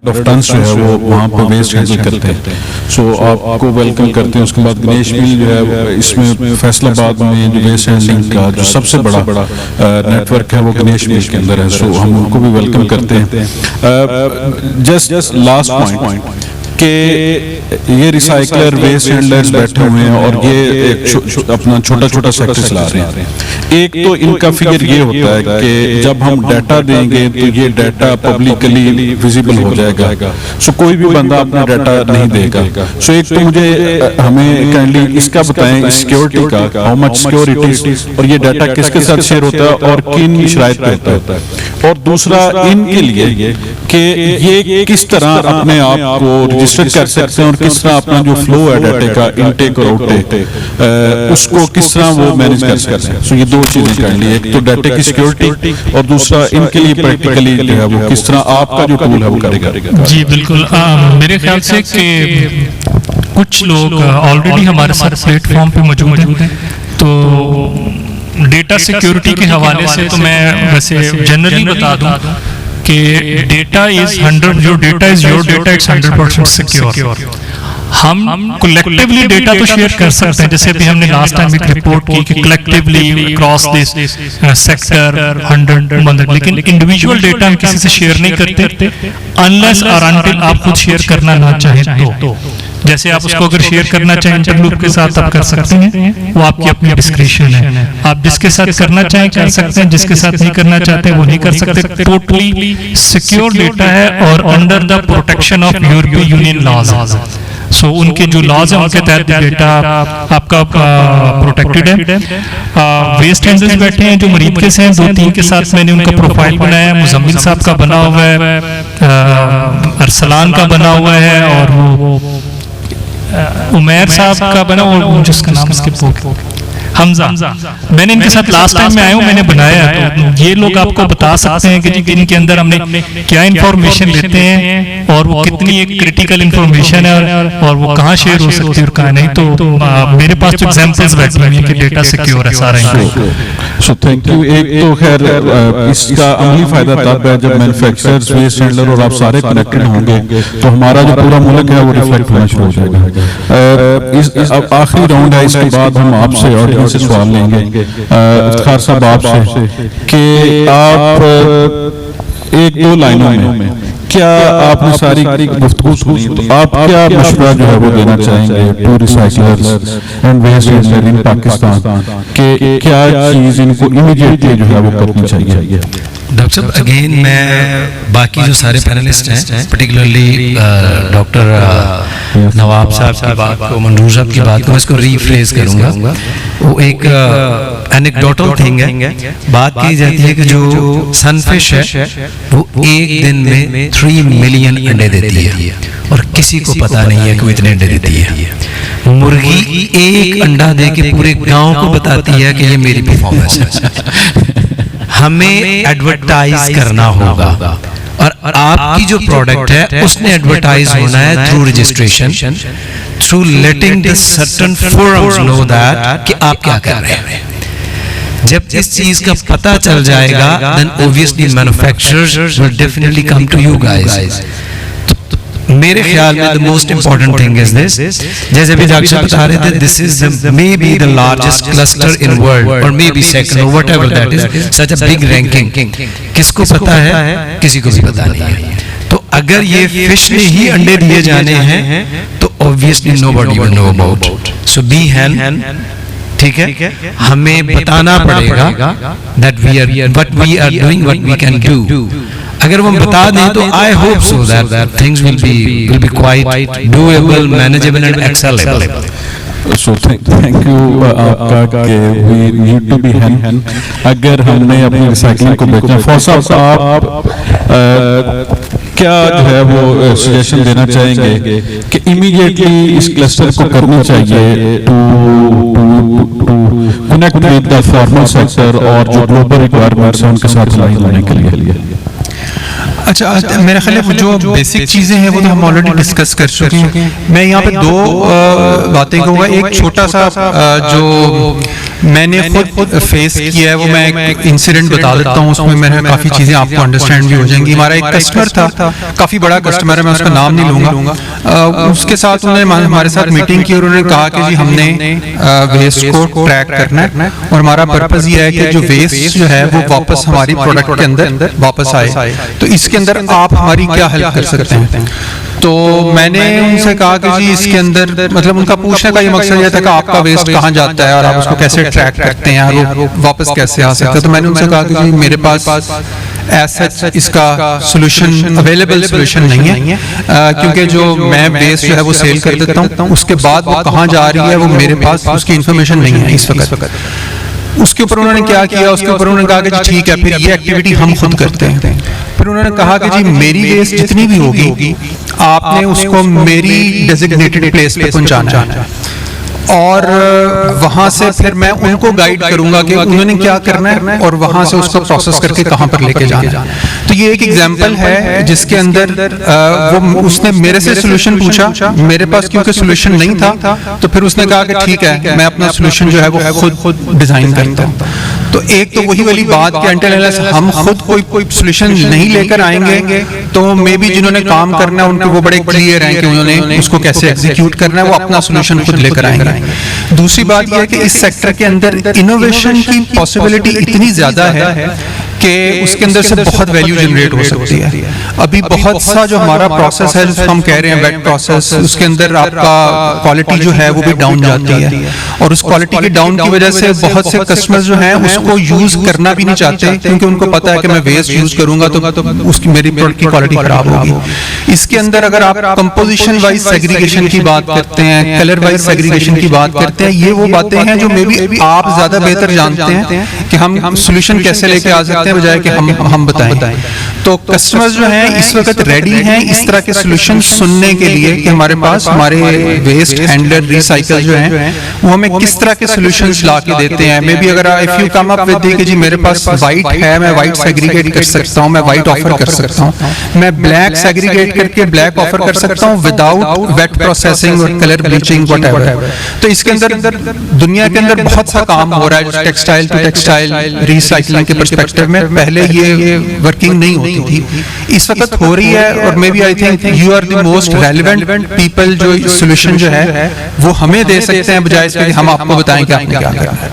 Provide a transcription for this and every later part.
Of turns जो है वो वहाँ पे वेस्ट हैंडल करते हैं। सो आपको वेलकम करते हैं। उसके बाद गणेश मिल जो है इसमें फैसलाबाद में जो वेस्ट हैंडलिंग का जो सबसे बड़ा नेटवर्क है वो गणेश मिल के अंदर है। सो हम उनको भी वेलकम करते हैं। जस्ट लास्ट पॉइंट कि ये रिसाइकलर वेस्ट हैंडलर्स बैठे हुए हैं और ये अपना छोटा छोटा सेक्टर चला रहे हैं। एक तो इनका फिगर ये होता है कि जब हम डाटा देंगे तो ये डाटा पब्लिकली विजिबल हो जाएगा। सो कोई भी बंदा अपना डाटा नहीं देगा। सो एक तो मुझे हमें काइंडली इसका बताएं सिक्योरिटी का, हाउ मच सिक्योरिटी, और ये डाटा किसके साथ शेयर होता है और किन शराइत पे होता है। और दूसरा इनके लिए कि ये किस तरह अपने आप को रजिस्टर कर सकते हैं और किस तरह अपना जो फ्लो है डाटा का इनटेक और आउटटेक उसको किस तरह वो मैनेज कर सकते हैं। सो ये दो चीजें कर ली, एक तो डाटा की सिक्योरिटी और दूसरा इनके लिए प्रैक्टिकली जो है वो किस तरह आपका जो टूल है वो करेगा। जी बिल्कुल, मेरे ख्याल से कि कुछ लोग ऑलरेडी हमारे साथ प्लेटफॉर्म पे मौजूद हैं। तो डेटा सिक्योरिटी के हवाले से तो मैं वैसे जनरली बता दूं कि डेटा इज 100, जो data is your data, it's 100% secure. हम कलेक्टिवली डेटा तो शेयर कर सकते हैं, जैसे अभी हमने लास्ट टाइम एक रिपोर्ट की कि कलेक्टिवली अक्रॉस दिस सेक्टर 100, लेकिन इंडिविजुअल डेटा हम किसी से शेयर नहीं करते अनलेस और अनटिल आप खुद शेयर करना ना चाहें तो। जैसे आप उसको अगर शेयर करना चाहें इंटरग्रुप के साथ आप कर सकते हैं, वो आपकी अपनी डिस्क्रिप्शन है। आप जिसके साथ करना चाहें कर सकते हैं, जिसके साथ नहीं करना चाहते वो नहीं कर सकते। टोटली सिक्योर डेटा है और under the protection of European Union laws. So उनके जो लॉज है उनके तहत डेटा आपका प्रोटेक्टेड है। वेस्ट हैंडलर्स बैठे हैं जो मरीज के हैं, 2-3 के साथ मैंने उनका प्रोफाइल बनाया है। मुजम्मिल साहब का बना हुआ है, अरसलान का बना हुआ है और वो उमैर साहब का बना, और जिसका नाम इसके हमजा, मैंने इनके साथ लास्ट टाइम में आया हूँ, मैंने बनाया। तो ये लोग आपको बता सकते हैं कि जी इनके अंदर हमने क्या इंफॉर्मेशन लेते हैं और वो कितनी एक क्रिटिकल इंफॉर्मेशन है और वो कहाँ शेयर हो सकती है और कहाँ नहीं। तो मेरे पास तो एग्जांपल्स बैठे हुए हैं कि डेटा सिक्योर है सारा। So thank you. एक तो खैर इसका अमली फायदा तब है जब मैन्युफैक्चरर्स, वेस्ट हैंडलर और आप सारे कनेक्टेड होंगे तो हमारा जो पूरा मुल्क है वो रिफ्लेक्ट होना शुरू हो जाएगा। अब आखिरी राउंड है, इसके बाद हम आपसे और से सवाल लेंगे इफ्तिखार साहब आपसे कि आप 1-2 लाइनों में क्या आपने सारी गुफ्तगू सुनी, तो आप क्या मशवरा जो है वो देना चाहेंगे to recyclers and waste handlers in Pakistan के क्या चीज इनको इमीडिएटली जो है वो करनी चाहिए? डॉक्टर साहब अगेन मैं बाकी जो सारे पैनलिस्ट हैं पर्टिकुलरली डॉक्टर नवाब साहब की बात को, मंजूर साहब की बात को मैं इसको रीफ्रेज करूंगा। वो एक एनेक्डोटल थिंग है। बात की जाती है कि जो सनफिश है वो एक दिन में 3 मिलियन अंडे देती है और किसी को पता नहीं है कि वो इतने अंडे देती है। मुर्गी एक अंडा दे के पूरे गांव को बताती है कि ये मेरी परफॉर्मेंस है। हमें एडवर्टाइज करना होगा और आपकी जो प्रोडक्ट है उसने एडवर्टाइज होना है through registration, through letting the certain forums know that कि आप क्या कर रहे हैं। जब इस चीज का पता चल जाएगा then obviously manufacturers will definitely come to you guys. मेरे ख्याल में the most important thing is this, जैसे भी डॉक्टर बता रहे थे, this is maybe the largest cluster in world और मे बी सेकंड और whatever that is, such a big ranking. किसको पता है? किसी को भी पता नहीं है। तो अगर ये फिश ने ही अंडे दिए जाने हैं तो obviously nobody will know about. So बी हैन, ठीक है, हमें बताना पड़ेगा that we are what we are doing, what we can do. अगर वो बता दें तो I hope so that things will be quite doable, manageable and acceptable. So thank you आपका कि we need to be hand। अगर हमने अपनी रिसाइकलिंग को बेचना, फौसा आप क्या जो है वो सजेशन देना चाहेंगे कि इमीडिएटली इस क्लस्टर को करना चाहिए to connect with the formal sector और जो ग्लोबल रिक्वायरमेंट्स हैं उनके साथ लाइन लाने के लिए? अच्छा, मेरे ख्याल में जो बेसिक चीज़ें हैं वो तो हम ऑलरेडी डिस्कस कर चुके हैं। मैं यहाँ पे 2 बातें कहूँगा। एक छोटा सा जो मैंने खुद फेस किया है वो, मैं एक इंसिडेंट बता देता हूँ, उसमें मेरे काफ़ी चीज़ें आपको अंडरस्टैंड भी हो जाएंगी। हमारा एक कस्टमर था, काफ़ी बड़ा कस्टमर है, मैं उसका नाम नहीं लूँगा। उसके साथ उन्होंने हमारे साथ मीटिंग की और उन्होंने कहा कि जी हमने वेस्ट को ट्रैक करना है और हमारा पर्पज़ ये है कि जो वेस्ट जो है वो वापस हमारी प्रोडक्ट के अंदर वापस आए, तो इसके अंदर आप हमारी क्या हेल्प कर सकते हैं। तो मैंने उनसे कहा कि जी इसके अंदर मतलब उनका पूछने का ये मकसद ये था कि आपका वेस्ट कहाँ जाता है और आप उसको कैसे ट्रैक करते हैं और वो वापस कैसे आ सकता है। तो मैंने उनसे कहा कि जी मेरे पास ऐसा इसका सोल्यूशन अवेलेबल सोल्यूशन नहीं है, क्योंकि जो मैं वेस्ट जो है वो सेल कर देता हूँ, उसके बाद वो कहाँ जा रही है वो मेरे पास उसकी इन्फॉर्मेशन नहीं है इस वक्त। उसके ऊपर उन्होंने क्या किया, उसके ऊपर उन्होंने कहा कि जी ठीक है फिर ये एक्टिविटी हम खुद करते हैं। फिर उन्होंने कहा कि जी मेरी वेस्ट जितनी भी होगी आपने उसको मेरी डेजिग्नेटेड प्लेस पे पहुंचाना है और वहां से फिर मैं उनको गाइड करूंगा कि उन्होंने क्या करना है और वहां से उसको प्रोसेस करके कहां पर लेके जाना है। तो ये एक एग्जांपल है जिसके अंदर वो उसने मेरे से सोल्यूशन पूछा, मेरे पास क्योंकि सोल्यूशन नहीं था तो फिर उसने कहा कि ठीक है मैं अपना सोल्यूशन जो है वो खुद डिजाइन करता हूँ। तो एक तो वही वाली बात कि अंटिल अनलेस हम खुद कोई सोल्यूशन नहीं लेकर आएंगे तो मे बी जिन्होंने काम करना है उनको वो बड़े क्लियर हैं कि उन्होंने उसको कैसे एग्जीक्यूट करना है, वो अपना सोल्यूशन खुद लेकर आएंगे। दूसरी बात यह है कि इस सेक्टर के अंदर इनोवेशन की पॉसिबिलिटी इतनी ज्यादा है कि उसके अंदर से बहुत वैल्यू जनरेट हो सकती है। अभी बहुत सा जो हमारा प्रोसेस है जिसको हम कह रहे हैं वेट प्रोसेस, उसके अंदर आपका क्वालिटी जो है वो भी डाउन जाती है और उस क्वालिटी की डाउन की वजह से बहुत से कस्टमर्स जो हैं उसको यूज करना भी नहीं चाहते, क्योंकि उनको पता है कि मैं वेस्ट यूज करूंगा तो उसकी मेरी प्रोडक्ट की क्वालिटी खराब होगी। इसके अंदर अगर आप कंपोजिशन वाइज सेग्रीगेशन की बात करते हैं, कलर वाइज सेग्रीगेशन की बात करते हैं, ये वो बातें हैं जो मे बी आप ज्यादा बेहतर जानते हैं कि हम सोल्यूशन कैसे लेके आ सकते हैं बजाय कि हम बताएं। तो कस्टमर्स जो हैं इस वक्त रेडी हैं इस तरह के सोल्यूशन सुनने के लिए कि हमारे पास हमारे वेस्ट हैंडलर रिसाइकल जो हैं वो हमें किस तरह के सोल्यूशंस ला के देते हैं। मे बी अगर if you come up with कि जी मेरे पास वाइट है, मैं वाइट सेग्रीगेट कर सकता हूं, मैं वाइट ऑफर कर सकता हूं, मैं ब्लैक सेग्रीगेट करके ब्लैक ऑफर कर सकता हूं विदाउट वेट प्रोसेसिंग और कलर ब्लीचिंग व्हाटएवर। तो इसके अंदर दुनिया के अंदर बहुत सा काम हो रहा है टेक्सटाइल टू टेक्सटाइल रिसाइकलिंग के पर्सपेक्टिव में। पहले ये वर्किंग नहीं होती थी, इस वक्त हो रही है और maybe I think you are the most relevant people जो सोल्यूशन जो है वो हमें दे सकते हैं बजाय इसके कि हम आपको बताएं कि आपने क्या करना है।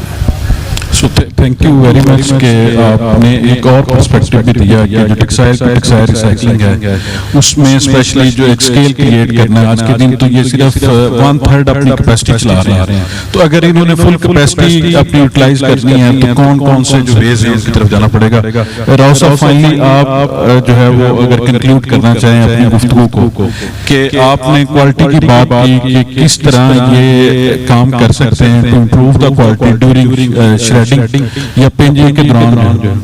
So thank you very much कि आपने एक और पर्सपेक्टिव भी दिया कि जो टेक्सटाइल रिसाइकलिंग है उसमें स्पेशली जो एक स्केल क्रिएट करना है। आज के दिन तो ये सिर्फ 1/3 अपनी कैपेसिटी चला रहे हैं, तो अगर इन्होंने फुल कैपेसिटी अपनी यूटिलाइज करनी है तो कौन कौन से जो वेज हैं उनकी तरफ जाना पड़ेगा। राव साहब फाइनली आप जो है वो अगर कंक्लूड करना चाहें अपनी गुफ्तगू को कि आपने क्वालिटी की बात की कि किस तरह ये काम कर सकते हैं to improve the quality during shredding या पेंजिंग के दौरान।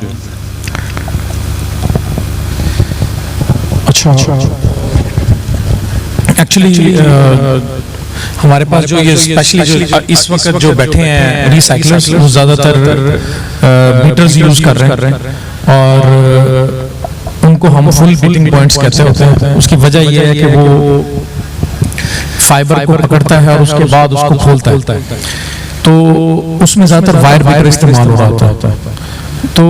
अच्छा, एक्चुअली हमारे पास जो ये स्पेशली जो इस वक्त जो बैठे हैं रिसाइकलर्स वो ज़्यादातर मीटर्स यूज कर रहे हैं और उनको हम फुल बीटिंग पॉइंट्स कहते होते हैं। उसकी वजह यह है कि वो फाइबर को पकड़ता है और उसके बाद उसको खोलता है, तो उसमें ज़्यादातर वायर बीटर इस्तेमाल हो रहा होता है। तो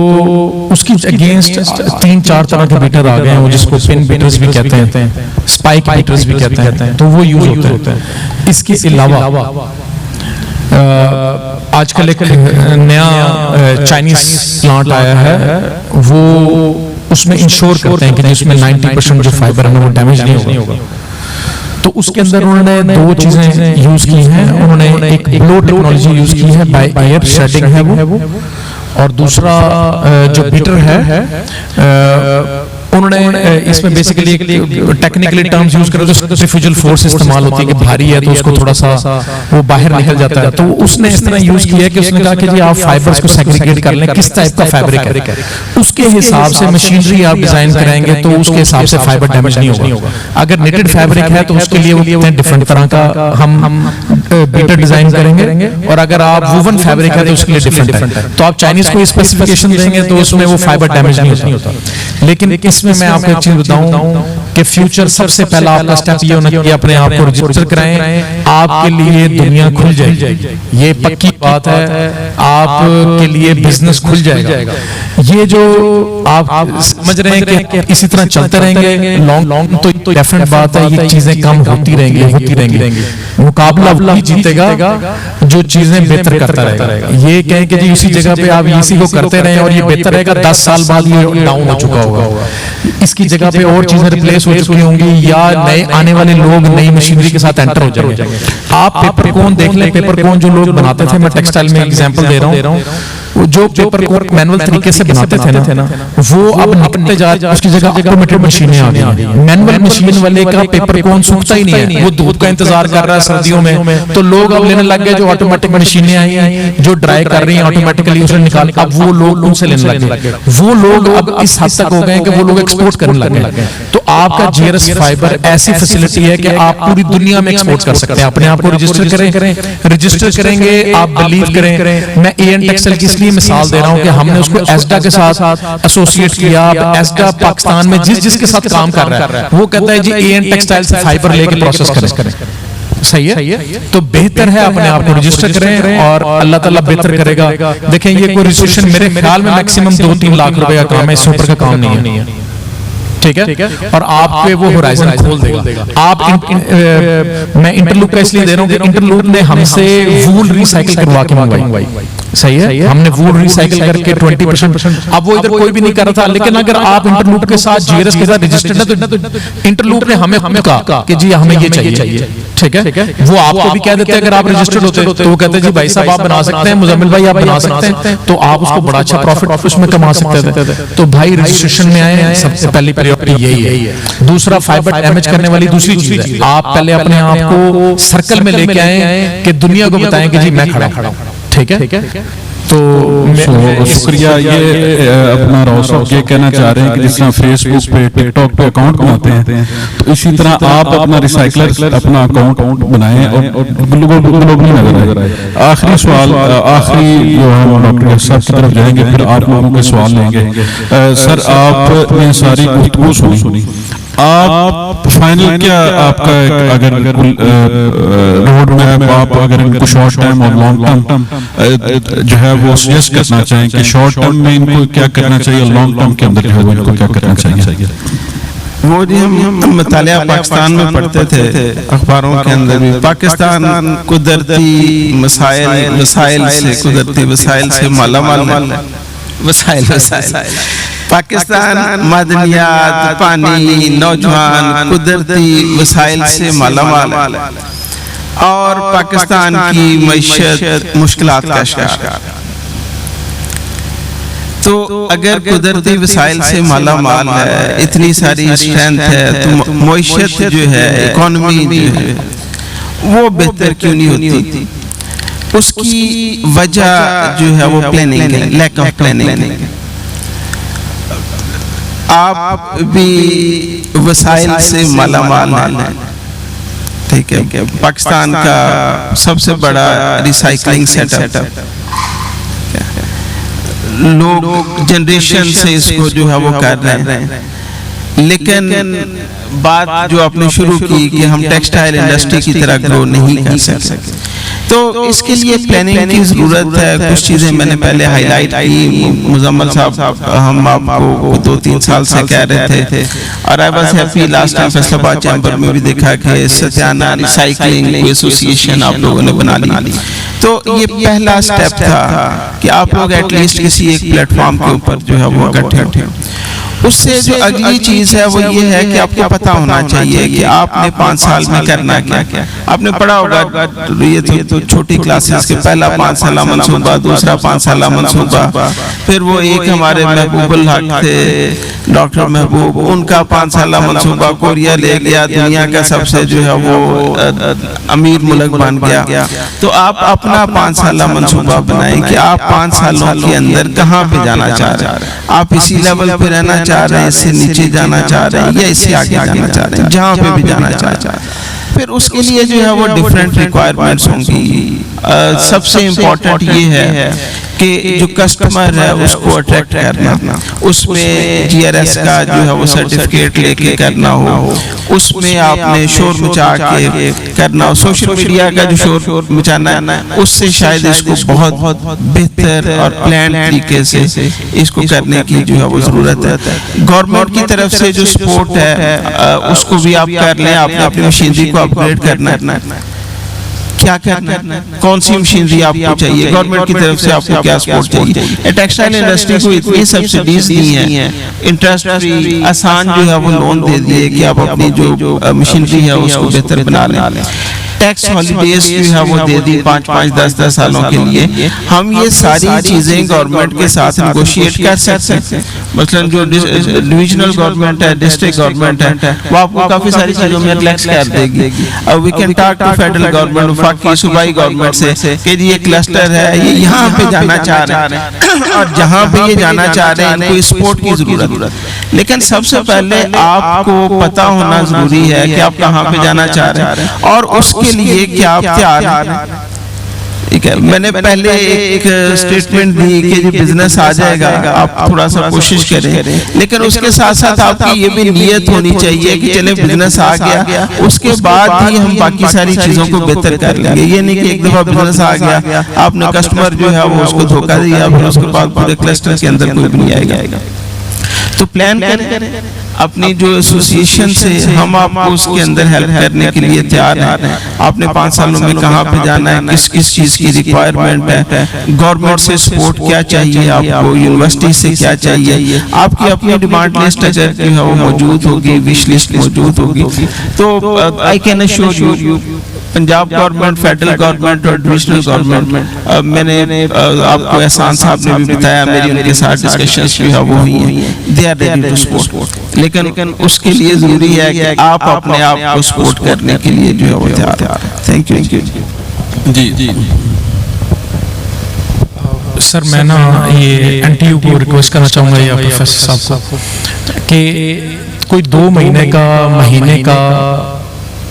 उसकी अगेंस्ट 3-4 तरह के बीटर आ गए हैं, वो जिसको पिन बीटर्स भी कहते हैं, स्पाइक बीटर्स भी कहते हैं, तो वो यूज होते हैं। इसके अलावा आजकल एक नया चाइनीज प्लांट आया है, वो उसमें इंश्योर करते हैं कि जिसमें 90% जो फाइबर है वो डैमेज नहीं होगा। तो उसके अंदर उन्होंने 2 चीजें यूज की हैं। उन्होंने एक ब्लो टेक्नोलॉजी यूज की है, बाय एयर शेडिंग है वो, और दूसरा जो बीटर है उन्होंने इसमें बेसिकली टेक्निकली टर्म्स यूज करो तो सेंट्रीफ्यूगल फोर्स इस्तेमाल होती है कि भारी है तो उसको थोड़ा सा वो बाहर निकल जाता है। तो उसने इस तरह यूज किया कि उसने कहा कि जी आप फाइबर्स को सेग्रीगेट कर लें, किस टाइप का फैब्रिक है उसके हिसाब से मशीनरी आप डिजाइन कराएंगे तो उसके हिसाब से फाइबर डैमेज नहीं होगा। अगर निटेड फैब्रिक है तो उसके लिए वो डिफरेंट तरह का हम बीटर डिजाइन करेंगे, और अगर आप वूवन फैब्रिक है तो उसके लिए डिफरेंट है। तो आप चाइनीज को स्पेसिफिकेशन देंगे तो उसमें वो फाइबर डैमेज नहीं होता। लेकिन इसमें मैं आपको एक चीज बताऊं कि फ्यूचर सबसे पहला आपका स्टेप ये होना चाहिए अपने आप को रजिस्टर कराएं, आपके लिए दुनिया खुल जाएगी, ये पक्की बात है, आपके लिए बिजनेस खुल जाएगा। ये जो आप समझ रहे हैं कि इसी तरह चलते रहेंगे लॉन्ग तो डेफिनेट बात है ये चीजें कम होती रहेंगी। मुकाबला वही जीतेगा जो चीजें बेहतर करता रहेगा। ये कहें कि जी उसी जगह पे आप इसी को करते रहें और ये बेहतर रहेगा, 10 साल बाद ये डाउन हो चुका होगा, इसकी जगह पे और चीजें रिप्लेस हो चुकी होंगी या नए आने वाले लोग नई मशीनरी के साथ एंटर हो जाएंगे। आप पेपर कोन देख लें, पेपर कोन जो लोग बनाते थे, मैं टेक्सटाइल में एग्जांपल दे रहा हूँ, जो पेपर कोन मैनुअल तरीके से बनाते थे ना वो अब निकलते जा रहे हैं, उसकी जगह ऑटोमेटेड मशीनें आ गई। मैनुअल मशीन वाले का पेपर कोन सूखता ही नहीं है, वो धूप का इंतजार कर रहा है सर्दियों में, तो लोग अब लेने लग गए जो ऑटोमेटिक मशीनें आई हैं जो ड्राई कर रही हैं ऑटोमेटिकली उसे निकाल, अब वो लोग उनसे लेने लग गए। वो लोग अब इस हद तक हो गए कि वो लोग एक्सपोर्ट करने लग गए। तो आपका जीआरएस फाइबर ऐसी फैसिलिटी है कि आप पूरी दुनिया में एक्सपोर्ट कर सकते हैं। अपने आप को रजिस्टर करें, रजिस्टर करेंगे, आप बिलीव करें। मैं एएन टेक्सटाइल की इसलिए मिसाल दे रहा हूं कि हमने उसको एस्डा के साथ एसोसिएट किया। एस्डा पाकिस्तान में जिसके साथ काम कर रहा है वो कहता है जी एएन टेक्सटाइल से फाइबर लेके प्रोसेस करें। सही है, तो बेहतर है अपने आप को रजिस्टर करें और अल्लाह ताला बेहतर करेगा। देखें ये कोई रजिस्ट्रेशन मेरे ख्याल में मैक्सिमम 2-3 लाख रुपए का काम है, इससे ऊपर का काम नहीं है। ठीक है, और आपके वो होराइजन खोल देगा। आप मैं इंटरलूप का इसलिए दे रहा हूं कि इंटरलूप ने हमसे वूल रिसाइकिल करवा के मंगवाई। सही है, हमने वूल रिसाइकिल करके 20%, अब वो इधर कोई भी नहीं कर रहा था, लेकिन अगर आप इंटरलूप के साथ जीआरएस के साथ रजिस्टर्ड है तो इंटरलूप ने हमें कहा कि जी हमें ये चाहिए। ठीक है, वो आपको भी कह देते हैं अगर आप रजिस्टर्ड होते तो वो कहते हैं जी भाई साहब आप बना सकते हैं, मुजम्मिल भाई आप बना सकते हैं, तो आप उसको बड़ा अच्छा प्रॉफिट ऑफिस में कमा सकते थे। तो भाई रजिस्ट्रेशन में आए, सबसे पहली प्रायोरिटी यही है। दूसरा फाइबर डैमेज करने वाली दूसरी चीज है, आप पहले अपने आप को सर्कल में लेके आए कि दुनिया को बताएं कि जी मैं खड़ा हूं। ठीक है, तो शुक्रिया। ये अपना राव साहब ये कहना चाह रहे हैं कि जिस तरह फेसबुक पे टिकटॉक पे अकाउंट बनाते हैं तो इसी तरह आप अपना रिसाइकलर अपना अकाउंट बनाएं और ग्लोबली नजर आए। आखिरी सवाल, आखिरी जो हम डॉक्टर साहब की तरफ जाएंगे, फिर आप लोगों के सवाल लेंगे। सर आपने सारी गुफ्तगू सुनी, आप फाइनल क्या आपका अगर रोड मैप आप अगर इनको शॉर्ट टाइम और लॉन्ग टर्म जो है वो सजेस्ट करना चाहें कि शॉर्ट टर्म में इनको क्या करना चाहिए, लॉन्ग टर्म के अंदर जो है वो इनको क्या करना चाहिए? वो जी हम मुतालिया पाकिस्तान में पढ़ते थे अखबारों के अंदर भी, पाकिस्तान कुदरती वसाइल से मालामाल है। पाकिस्तान मदनियात, पानी, नौजवान, कुदरती वसाइल से मालामाल है और पाकिस्तान की मईशत मुश्किलात का शिकार। तो अगर कुदरती वसाइल से मालामाल है, इतनी सारी स्ट्रेंथ है, तो मईशत जो है, इकोनॉमी जो है वो बेहतर क्यों नहीं होती? उसकी वजह जो है वो प्लानिंग है, लैक ऑफ प्लानिंग। आप भी वसाइल से मालामाल हैं, ठीक है, पाकिस्तान का सबसे बड़ा रिसाइकलिंग सेटअप, लोग जनरेशन से इसको जो है वो कर रहे हैं, लेकिन बात जो आपने शुरू की कि हम टेक्सटाइल इंडस्ट्री की तरह ग्रो नहीं कर सकते, तो इसके लिए प्लानिंग की जरूरत है। कुछ चीजें मैंने पहले हाईलाइट की, मुजम्मिल साहब हम आपको 2-3 साल से कह रहे थे और I was happy last time Faisalabad chamber में भी देखा कि सत्याना रिसाइकलिंग एसोसिएशन आप लोगों ने बना ली। तो ये पहला स्टेप था कि आप लोग एटलीस्ट किसी एक प्लेटफॉर्म के ऊपर जो है वो इकट्ठे हो। उससे जो अगली चीज है वो ये है कि आपको पता होना चाहिए कि आपने 5 साल में करना क्या। आपने पढ़ा होगा ये तो छोटी क्लासेस के पहला 5 साल मनसूबा, दूसरा 5 साल मनसूबा, फिर वो एक हमारे महबूबुल हक थे डॉक्टर महबूब, उनका 5 साल मनसूबा कोरिया ले गया, दुनिया का सबसे जो है वो अमीर मुल्क बन गया। तो आप अपना 5 साल मनसूबा बनाएं कि आप 5 सालों के अंदर कहाँ पे जाना चाह रहे हैं। आप इसी लेवल पे रहना चाह रहे हैं, इससे नीचे जाना चाह रहे हैं या इससे आगे जाना चाह रहे हैं, जहाँ पे भी जाना चाह रहे हैं। फिर उसके लिए जो है वो डिफरेंट रिक्वायरमेंट्स होंगी। सबसे इम्पोर्टेंट ये है कि जो कस्टमर है उसको अट्रैक्ट करना, उसमें GRS का जो है वो सर्टिफिकेट लेके करना हो, उसमें आपने शोर मचा के करना हो, सोशल मीडिया का जो शोर मचाना है उससे शायद इसको बहुत बेहतर और प्लान तरीके से इसको करने की जो है वो जरूरत है। गवर्नमेंट की तरफ से जो सपोर्ट है उसको भी आप कर लें, आपने अपनी मशीनरी को अपग्रेड करना है, क्या करना है, कौन सी मशीनरी आपको चाहिए, गवर्नमेंट की तरफ से आपको क्या सपोर्ट चाहिए। टेक्सटाइल इंडस्ट्री को इतनी सब्सिडीज दी हैं, इंटरेस्ट फ्री आसान जो है वो लोन दे दिए कि आप अपनी जो मशीनरी है उसको बेहतर बना लें। टैक्स हॉलीडेज जो है वो दे दी 5-5, 10-10 सालों के लिए। हम ये सारी चीजें गवर्नमेंट के साथ नेगोशिएट कर सकते हैं। मसलन जो डिविजनल गवर्नमेंट है, डिस्ट्रिक्ट गवर्नमेंट है, वो आपको काफी सारी चीजों में रिलैक्स कर देगी। अब we can talk to federal government, वफाकी सूबाई गवर्नमेंट से कि ये क्लस्टर है, ये यहाँ पे जाना चाह रहे हैं और जहाँ पे ये जाना चाह रहे हैं इनको सपोर्ट की जरूरत है। लेकिन सबसे पहले आपको पता होना जरूरी है कि आप कहाँ पे जाना चाह रहे हैं और उसके लिए क्या आप तैयार हैं। ठीक है, मैंने पहले एक स्टेटमेंट दी कि जो बिजनेस आ जाएगा आप थोड़ा सा कोशिश करें, लेकिन उसके साथ साथ आपकी ये भी नीयत होनी चाहिए कि चले बिजनेस आ गया उसके बाद ही हम बाकी सारी चीजों को बेहतर कर लेंगे। ये नहीं कि एक दफा बिजनेस आ गया आपने कस्टमर जो है वो उसको धोखा दिया, फिर उसके बाद पूरे क्लस्टर के अंदर कोई भी नहीं आएगा। तो प्लान करें अपनी जो एसोसिएशन से, हम आपको उसके अंदर हेल्प करने के लिए तैयार हैं। आपने 5 सालों में कहाँ पे जाना है, किस किस चीज़ की रिक्वायरमेंट है, गवर्नमेंट से सपोर्ट क्या चाहिए आपको, यूनिवर्सिटी से क्या चाहिए, आपकी अपनी डिमांड लिस्ट अगर जो है वो मौजूद होगी, विश लिस्ट मौजूद होगी, तो I can assure you Punjab government, federal government और डिविजनल गवर्नमेंट, मैंने आपको एहसान साहब ने भी बताया, मेरी उनके साथ डिस्कशंस जो है वो हुई हैं, they are ready to support. लेकिन उसके लिए जरूरी है कि आप अपने आप को सपोर्ट करने के लिए जो है वो तैयार हैं। Thank you ji. सर मैं ना ये NTU को रिक्वेस्ट करना चाहूँगा या प्रोफेसर साहब को कि कोई 2 महीने का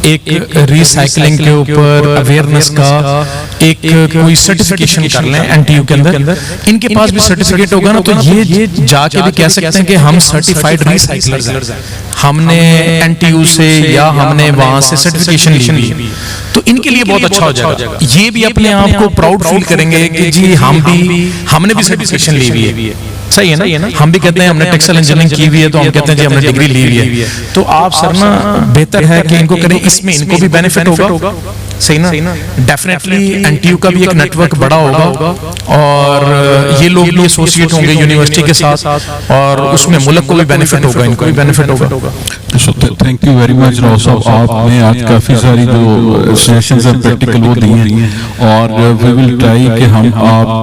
एक रिसाइकलिंग के ऊपर अवेयरनेस का एक कोई सर्टिफिकेशन कर लें NTU के अंदर। इनके पास भी सर्टिफिकेट होगा ना, तो ये जाके भी कह सकते हैं कि हम सर्टिफाइड रिसाइकलर्स हैं, हमने NTU से या हमने वहां से सर्टिफिकेशन ली है, तो इनके लिए बहुत अच्छा हो जाएगा। ये भी अपने आप को प्राउड फील करेंगे कि जी हमने भी सर्टिफिकेशन ली हुई है। सही है ना, हम भी कहते हैं हमने टेक्सटाइल इंजीनियरिंग की हुई है, तो हम कहते हैं जी हमने डिग्री ली हुई है। तो आप सर ना बेहतर है कि इनको करें, इसमें इनको भी बेनिफिट होगा। सही ना, डेफिनेटली NTU का भी एक नेटवर्क बड़ा होगा और ये लोग भी एसोसिएट होंगे यूनिवर्सिटी के साथ और उसमें मुल्क को भी बेनिफिट होगा, इनको भी बेनिफिट होगा। Thank you very much Rao साहब, आपने आज काफ़ी सारी जो सेशंस हैं प्रैक्टिकल वो दी हैं और वी विल ट्राई कि हम आप